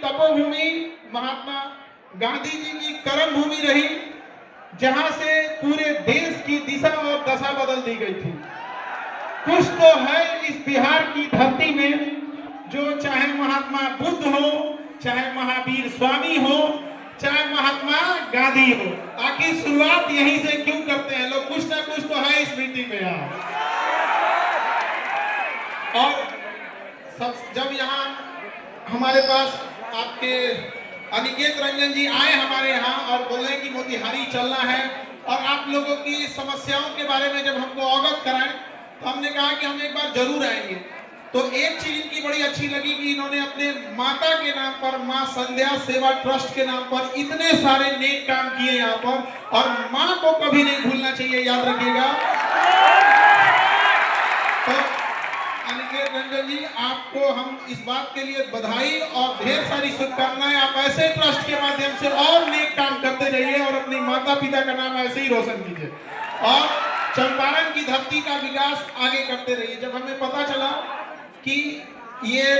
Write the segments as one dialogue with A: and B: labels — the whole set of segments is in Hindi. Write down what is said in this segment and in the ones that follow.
A: तपोभूमि महात्मा गांधी जी की कर्म भूमि रही, जहां से पूरे देश की दिशा और दशा बदल दी गई थी। कुछ तो है इस बिहार की धरती में, जो चाहे महात्मा बुद्ध हो, चाहे महावीर स्वामी हो, चाहे महात्मा गांधी हो, आखिर शुरुआत यहीं से क्यों करते हैं लोग? कुछ ना कुछ तो है इस मीटिंग में यहाँ। और सब जब यहाँ हमारे पास आपके अनिकेत रंजन जी आए हमारे यहाँ और बोले कि मोतिहारी चलना है और आप लोगों की समस्याओं के बारे में जब हमको अवगत कराएं, तो हमने कहा कि हम एक बार जरूर आएंगे। तो एक चीज इनकी बड़ी अच्छी लगी कि इन्होंने अपने माता के नाम पर, मां संध्या सेवा ट्रस्ट के नाम पर इतने सारे नेक काम किए यहाँ पर, और मां को कभी नहीं भूलना चाहिए, याद रखिएगा। तो अनिकेत रंजन जी, आपको हम इस बात के लिए बधाई और ढेर सारी शुभकामनाएं। आप ऐसे ट्रस्ट के माध्यम से और नेक काम करते रहिए और अपनी माता पिता का नाम ऐसे ही रोशन कीजिए और चंपारण की धरती का विकास आगे करते रहिए। जब हमें पता चला कि ये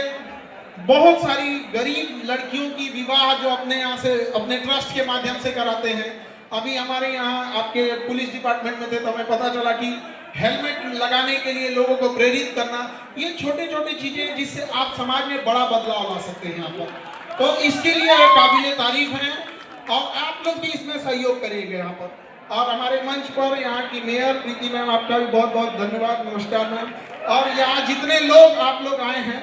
A: बहुत सारी गरीब लड़कियों की विवाह जो अपने यहाँ से, अपने ट्रस्ट के माध्यम से कराते हैं, अभी हमारे यहाँ आपके पुलिस डिपार्टमेंट में थे तो हमें पता चला कि हेलमेट लगाने के लिए लोगों को प्रेरित करना, ये छोटे छोटे चीजें जिससे आप समाज में बड़ा बदलाव ला सकते हैं यहाँ पर। तो इसके लिए काबिले तारीफ है और आप लोग भी इसमें सहयोग करेंगे यहाँ पर। और हमारे मंच पर यहाँ की मेयर प्रीति मैम, आपका भी बहुत बहुत धन्यवाद, नमस्कार मैम। और यहाँ जितने लोग आप लोग आए हैं,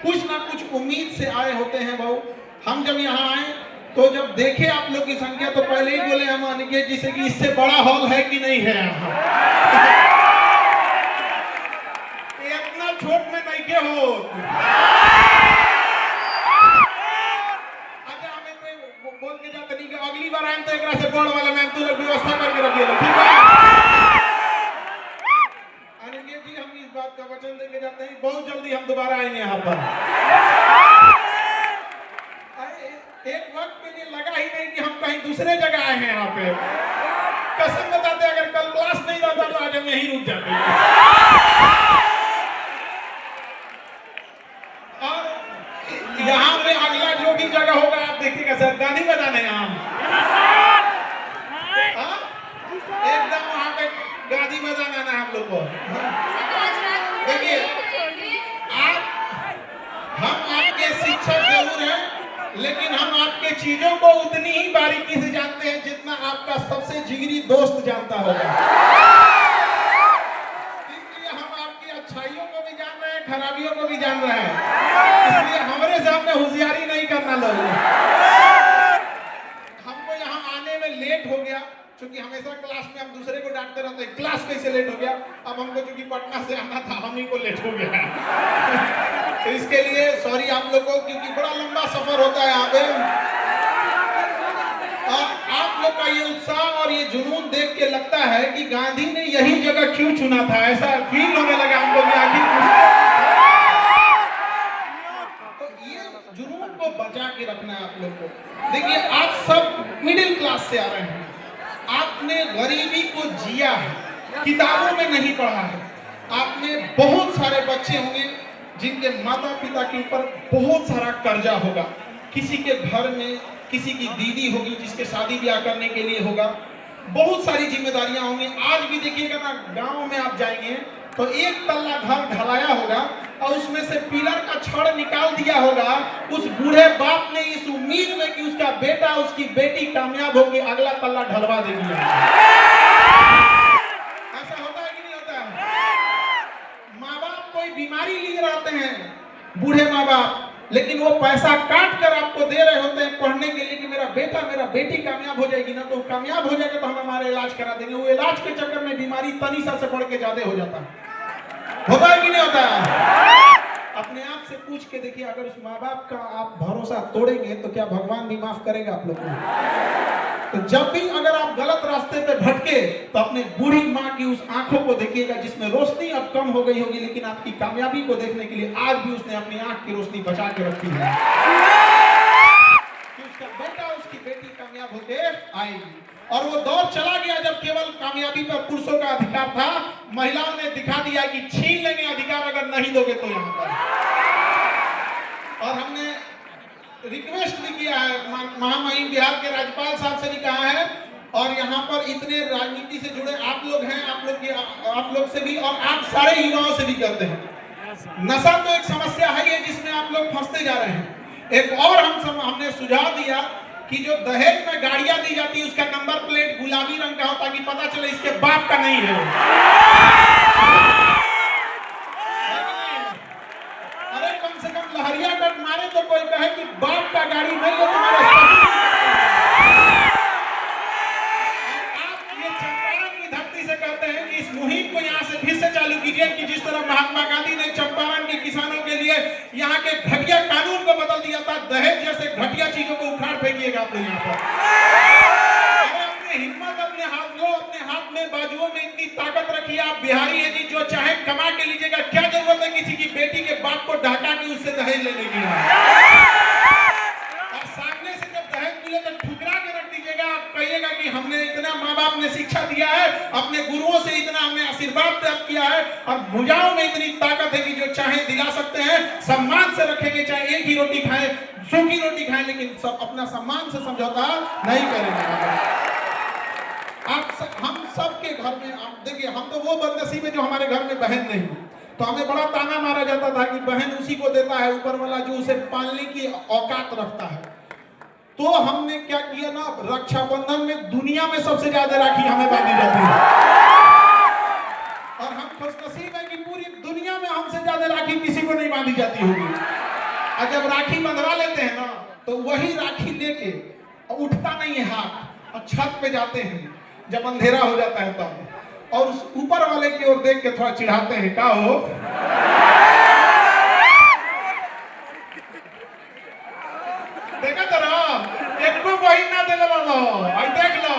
A: कुछ ना कुछ उम्मीद से आए होते हैं भाऊ। हम जब यहाँ आए तो जब देखे आप लोग की संख्या तो पहले ही बोले हम अनिकेत जी से कि इससे बड़ा हॉल है कि नहीं है यहाँ। इतना छोट में नहीं के हो। अच्छा हमें तो बोल के जाते नहीं कि अगली बार आए तो एक से बड़ वाला मैम तू व्यवस्था करके रखिए, ठीक है? अनिकेत जी, हम इस बात का वचन देके जाते हैं, बहुत जल्दी हम दोबारा आएंगे यहाँ पर। एक वक्त के लिए लगा ही नहीं कि हम कहीं दूसरे जगह आए हैं यहाँ पे। कसम बताते अगर कल क्लास नहीं रहता तो आज हम यहीं रुक जाते। और यहाँ पे अगला जो भी जगह होगा आप देखिएगा सर, गाड़ी बजाने यहाँ एकदम वहां पे गाड़ी बजाना ना हम लोग को। देखिए हम आपके शिक्षक जरूर हैं, लेकिन हम आपके चीजों को उतनी ही बारीकी से जानते हैं जितना आपका सबसे जिगरी दोस्त जानता होगा। इसलिए हम आपकी अच्छाइयों को भी जान रहे हैं, खराबियों को भी जान रहे हैं, इसलिए हमारे सामने होशियारी नहीं करना लोग। हमको यहाँ आने में लेट हो गया, क्योंकि हमेशा क्लास में हम दूसरे को डांटते रहते हैं, क्लास कैसे लेट हो गया। अब हमको क्योंकि पटना से आना था, हम ही को लेट हो गया। तो इसके लिए सॉरी आप लोगों को, क्योंकि बड़ा लंबा सफर होता है यहाँ पे। और आप लोग का ये उत्साह और ये जुनून देख के लगता है कि गांधी ने यही जगह क्यों चुना था, ऐसा फील होने लगा हमको कि आखिर। तो ये जुनून को बचा के रखना है आप लोग को। देखिए आप सब मिडिल क्लास से आ रहे हैं, आपने गरीबी को जिया है, किताबों में नहीं पढ़ा है। आपने बहुत सारे बच्चे होंगे जिनके माता पिता के ऊपर बहुत सारा कर्जा होगा, किसी के घर में किसी की दीदी होगी जिसके शादी ब्याह करने के लिए होगा, बहुत सारी जिम्मेदारियां होंगी। आज भी देखिएगा ना, गांव में आप जाएंगे तो एक तल्ला घर ढलाया होगा और उसमें से पिलर का छड़ निकाल दिया होगा, उस बूढ़े बाप ने इस उम्मीद में कि उसका बेटा उसकी बेटी कामयाब होगी, अगला तल्ला ढलवा देगी। ऐसा होता है कि नहीं होता है? माँ बाप कोई बीमारी लिए रहते हैं, बूढ़े माँ बाप, लेकिन वो पैसा काट कर आपको दे रहे होते हैं पढ़ने के लिए कि मेरा बेटा मेरा बेटी कामयाब हो जाएगी ना, तो कामयाब हो जाएगा तो हम हमारे इलाज करा देंगे। वो इलाज के चक्कर में बीमारी तनीसा से बढ़ के ज्यादा हो जाता है। होता है कि नहीं होता है? अपने आप से पूछ के देखिए, अगर उस माँ बाप का आप भरोसा तोड़ेंगे तो क्या भगवान भी माफ करेगा आप लोग को? तो जब भी अगर आप गलत रास्ते पे भटके तो अपने बूढ़ी माँ की उस आंखों को देखिएगा जिसमें रोशनी अब कम हो गई होगी, लेकिन आपकी कामयाबी को देखने के लिए आज भी उसने अपनी आंख की रोशनी बचा के रखी है कि उसका बेटा उसकी बेटी कामयाब होके आएगी। और वो दौर चला गया जब केवल कामयाबी पर पुरुषों का अधिकार था, महिलाओं ने दिखा दिया कि छीन लेंगे अधिकार अगर नहीं दोगे तो यहाँ पर। और हमने रिक्वेस्ट भी किया है, महामहिम बिहार के राज्यपाल साहब से भी कहा है, और यहाँ पर इतने राजनीति से जुड़े आप लोग हैं, आप लोग से भी और आप सारे युवाओं से भी करते हैं। नशा तो एक समस्या है जिसमें आप लोग फंसते जा रहे हैं। एक और हमने सुझाव दिया कि जो दहेज में गाड़ियां दी जाती है उसका नंबर प्लेट गुलाबी रंग का हो ताकि पता चले इसके बाप का नहीं है। अरे कम से कम लहरिया कट मारे तो कोई कहे कि बाप का गाड़ी नहीं है तुम्हारा। आप ये चंपारण की धरती से कहते हैं कि इस मुहिम को यहाँ से फिर से चालू कीजिए कि जिस तरह महात्मा गांधी ने चंपारण के किसानों के लिए यहाँ के घटिया कानून को बदल दिया था, दहेज जैसे घटिया चीजों को उखाड़ फेंकिएगा आप यहाँ पर। अपने हिम्मत, अपने हाथों, अपने हाथ में बाजुओं में इतनी ताकत रखिए। आप बिहारी है जी, जो चाहे कमा के लीजिएगा, क्या जरूरत है किसी की बेटी के बाप को ढका के उससे दहेज लेने की। और सामने से जब दहेज मिले तो ठुकरा के रख दीजिएगा। आप कहिएगा कि हमने इतना, माँ बाप ने शिक्षा दिया है, अपने गुरुओं से इतना हमने आशीर्वाद प्राप्त किया है, और भुजाओं में इतनी ताकत है कि जो चाहे दिला सकते हैं। सम्मान से रखेंगे, चाहे एक ही रोटी खाएं, सूखी रोटी खाएं, लेकिन सब अपना सम्मान से समझौता नहीं करेंगे। हम सबके घर में, आप देखिए, हम तो वो बदनसीब है जो हमारे घर में बहन नहीं, तो हमें बड़ा ताना मारा जाता था कि बहन उसी को देता है ऊपर वाला जो उसे पालने की औकात रखता है। तो हमने क्या किया ना, रक्षाबंधन में दुनिया में सबसे ज्यादा राखी हमें बांधी जाती है, और हम खुशनसीब है कि पूरी दुनिया में हमसे ज्यादा राखी किसी को नहीं बांधी जाती होगी। और जब राखी बंधवा लेते हैं ना, तो वही राखी लेके उठता नहीं है हाथ, और छत पे जाते हैं जब अंधेरा हो जाता है तब, और उस ऊपर वाले की ओर देख के थोड़ा चिढ़ाते हैं, क्या हो देखा तो ना, एक को वही ना दे लो, आई देख लो।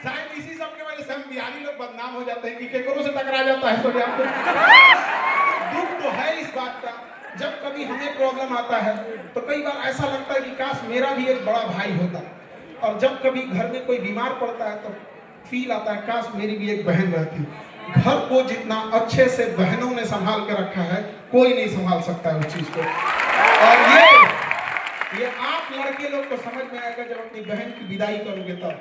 A: शायद इसी सब के वजह से हम बिहारी लोग बदनाम हो जाते हैं कि केकरों से टकरा जाता है। तो दुख तो है इस बात का, जब कभी हमें प्रॉब्लम आता है तो कई बार ऐसा लगता है कि काश मेरा भी एक बड़ा भाई होता, और जब कभी घर में कोई बीमार पड़ता है तो फील आता है काश मेरी भी एक बहन रहती। घर को जितना अच्छे से बहनों ने संभाल कर रखा है, कोई नहीं संभाल सकता है उस चीज को। और ये आप लड़के लोग को समझ में आएगा जब अपनी बहन की विदाई करोगे तब।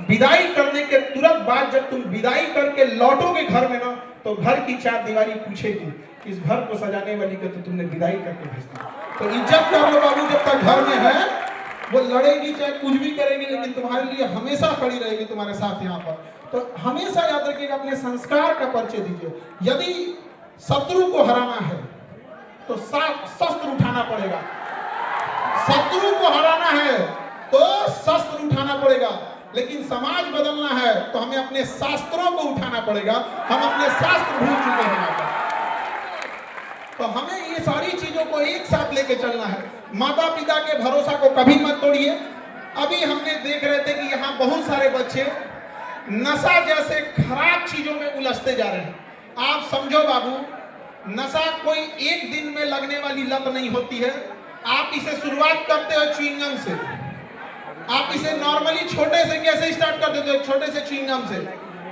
A: विदाई करने के तुरंत बाद जब तुम विदाई करके लौटोगे घर में ना, तो घर की चार दीवारी पूछेगी, इस घर को सजाने वाली को तो तुमने विदाई करके भेज दिया। तो इज्जत कर लो बाबू, जब तक घर में है वो लड़ेगी, चाहे कुछ भी करेगी, लेकिन तुम्हारे लिए हमेशा खड़ी रहेगी तुम्हारे साथ यहाँ पर। तो हमेशा याद रखिएगा, अपने संस्कार का परिचय दीजिए। यदि शत्रु को हराना है तो शस्त्र उठाना पड़ेगा, शत्रु को हराना है तो शस्त्र उठाना पड़ेगा, लेकिन समाज बदलना है तो हमें अपने शास्त्रों को उठाना पड़ेगा। हम अपने शास्त्र भूल चुके हैं, तो हमें ये सारी चीजों को एक साथ लेके चलना है। माता पिता के भरोसा को कभी मत तोड़िए। अभी हमने देख रहे थे कि यहाँ बहुत सारे बच्चे नशा जैसे खराब चीजों में उलझते जा रहे हैं। आप समझो बाबू, नशा कोई एक दिन में लगने वाली लत नहीं होती है। आप इसे शुरुआत करते हो च्युइंगम से, आप इसे नॉर्मली छोटे से कैसे स्टार्ट कर देते हो, छोटे से च्युइंगम से,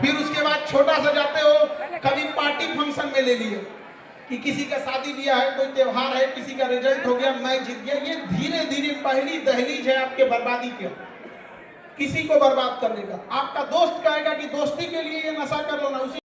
A: फिर उसके बाद छोटा सा जाते हो, कभी पार्टी फंक्शन में ले लिए कि किसी का शादी ब्याह है, कोई त्योहार है, किसी का रिजल्ट हो गया, मैं जीत गया। ये धीरे धीरे पहली दहलीज है आपके बर्बादी के, किसी को बर्बाद करने का। आपका दोस्त कहेगा कि दोस्ती के लिए ये नशा कर लो ना, उसी